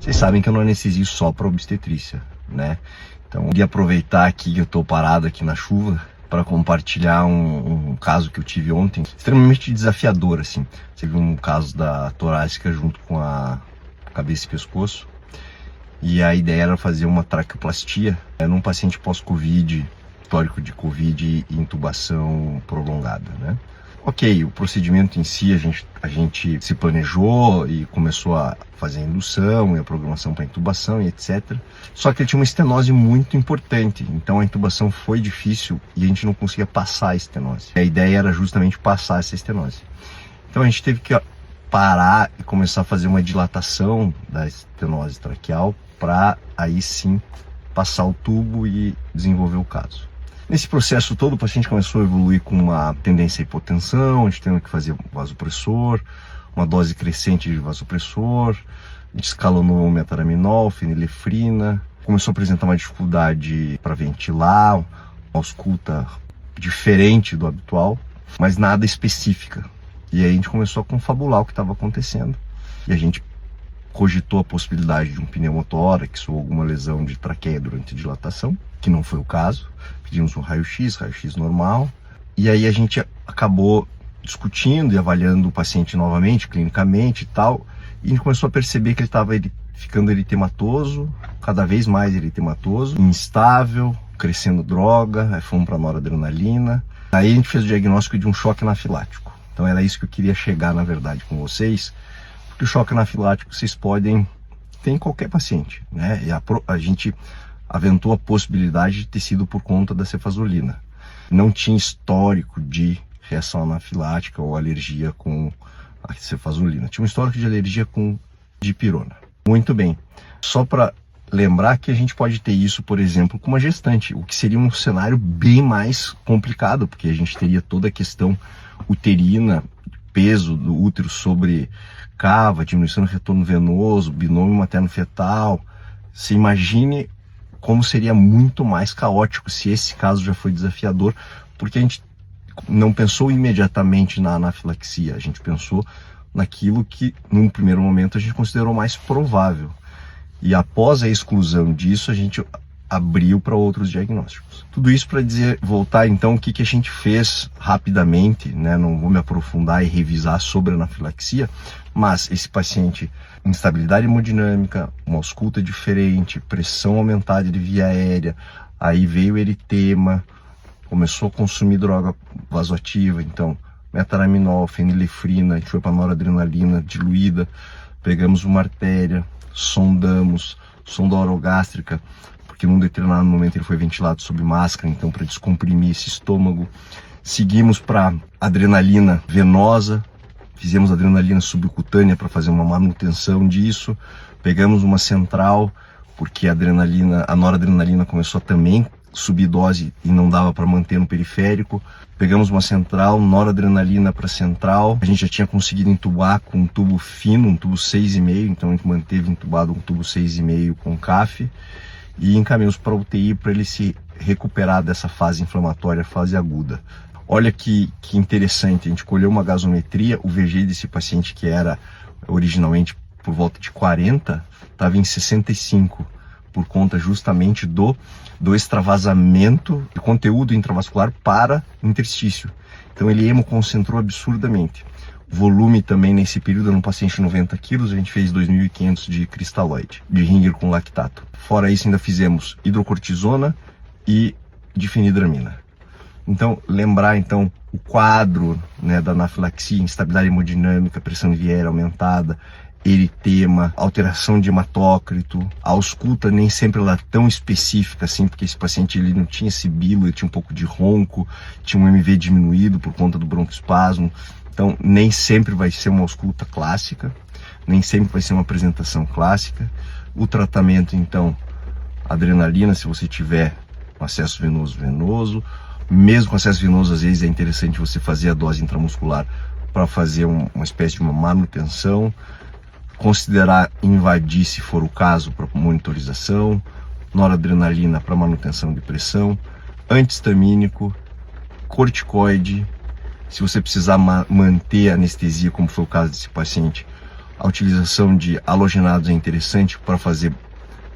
Vocês sabem que eu não anestesio só para obstetrícia, né? Então, eu queria aproveitar aqui que eu tô parado aqui na chuva para compartilhar um caso que eu tive ontem, extremamente desafiador, assim. Teve um caso da torácica junto com a cabeça e pescoço, e a ideia era fazer uma traqueoplastia num paciente pós-Covid, histórico de Covid e intubação prolongada, né? Ok, o procedimento em si a gente se planejou e começou a fazer a indução e a programação para intubação e etc. Só que ele tinha uma estenose muito importante, então a intubação foi difícil e a gente não conseguia passar a estenose. A ideia era justamente passar essa estenose. Então a gente teve que parar e começar a fazer uma dilatação da estenose traqueal para aí sim passar o tubo e desenvolver o caso. Nesse processo todo, o paciente começou a evoluir com uma tendência à hipotensão, a gente teve que fazer vasopressor, uma dose crescente de vasopressor, a gente escalonou metaraminol, fenilefrina, começou a apresentar uma dificuldade para ventilar, uma ausculta diferente do habitual, mas nada específica. E aí a gente começou a confabular o que estava acontecendo. E a gente cogitou a possibilidade de um pneumotórax ou alguma lesão de traqueia durante a dilatação, que não foi o caso. Pedimos um raio-x normal. E aí a gente acabou discutindo e avaliando o paciente novamente, clinicamente e tal. E a gente começou a perceber que ele estava ficando eritematoso, cada vez mais eritematoso, instável, crescendo droga, aí fomos para noradrenalina. Aí a gente fez o diagnóstico de um choque anafilático. Então era isso que eu queria chegar, na verdade, com vocês. Porque o choque anafilático vocês podem ter em qualquer paciente, né? E a gente aventou a possibilidade de ter sido por conta da cefazolina. Não tinha histórico de reação anafilática ou alergia com a cefazolina. Tinha um histórico de alergia com dipirona. Muito bem. Só para lembrar que a gente pode ter isso, por exemplo, com uma gestante, o que seria um cenário bem mais complicado, porque a gente teria toda a questão uterina, peso do útero sobre cava, diminuição do retorno venoso, binômio materno-fetal. Você imagine como seria muito mais caótico se esse caso já foi desafiador, porque a gente não pensou imediatamente na anafilaxia, a gente pensou naquilo que, num primeiro momento, a gente considerou mais provável. E após a exclusão disso, a gente abriu para outros diagnósticos. Tudo isso para dizer, voltar então, o que a gente fez rapidamente, né? Não vou me aprofundar e revisar sobre a anafilaxia, mas esse paciente, instabilidade hemodinâmica, uma ausculta diferente, pressão aumentada de via aérea, aí veio eritema, começou a consumir droga vasoativa, então metaraminol, fenilefrina, a gente foi para noradrenalina diluída, pegamos uma artéria, sondamos, sonda orogástrica, porque num determinado momento ele foi ventilado sob máscara, então para descomprimir esse estômago. Seguimos para adrenalina venosa, fizemos adrenalina subcutânea para fazer uma manutenção disso, pegamos uma central, porque a noradrenalina começou a também subir dose e não dava para manter no periférico. Pegamos uma central, noradrenalina para central. A gente já tinha conseguido entubar com um tubo fino, um tubo 6,5, então a gente manteve entubado um tubo 6,5 com CAF e encaminhamos para UTI para ele se recuperar dessa fase inflamatória, fase aguda. Olha que interessante, a gente colheu uma gasometria, o VG desse paciente, que era originalmente por volta de 40, estava em 65, por conta justamente do extravasamento de conteúdo intravascular para interstício. Então ele hemoconcentrou absurdamente. Volume também nesse período, no paciente de 90 quilos, a gente fez 2.500 de cristalóide, de Ringer com lactato. Fora isso, ainda fizemos hidrocortisona e difenidramina. Então, lembrar então o quadro, né, da anafilaxia, instabilidade hemodinâmica, pressão via aérea aumentada, eritema, alteração de hematócrito. A ausculta nem sempre ela é tão específica assim, porque esse paciente ele não tinha sibilo, ele tinha um pouco de ronco, tinha um MV diminuído por conta do broncoespasmo. Então, nem sempre vai ser uma ausculta clássica, nem sempre vai ser uma apresentação clássica. O tratamento, então, adrenalina, se você tiver um acesso venoso. Mesmo com acesso venoso, às vezes é interessante você fazer a dose intramuscular para fazer uma espécie de uma manutenção. Considerar invadir, se for o caso, para monitorização. Noradrenalina para manutenção de pressão. Antihistamínico, corticoide. Se você precisar manter a anestesia, como foi o caso desse paciente, A utilização de halogenados é interessante para fazer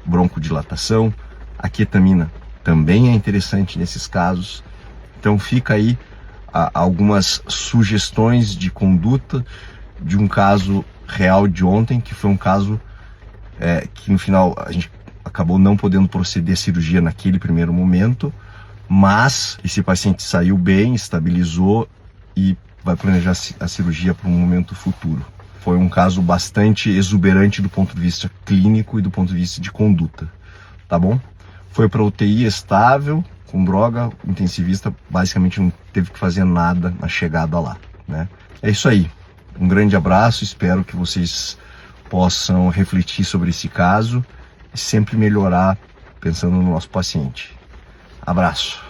broncodilatação. A ketamina também é interessante nesses casos. Então fica aí algumas sugestões de conduta de um caso real de ontem, que foi um caso que no final a gente acabou não podendo proceder à cirurgia naquele primeiro momento, mas esse paciente saiu bem, estabilizou e vai planejar a cirurgia para um momento futuro. Foi um caso bastante exuberante do ponto de vista clínico e do ponto de vista de conduta, tá bom? Foi para UTI estável, com droga, o intensivista basicamente não teve que fazer nada na chegada lá, né? É isso aí. Um grande abraço, espero que vocês possam refletir sobre esse caso e sempre melhorar pensando no nosso paciente. Abraço.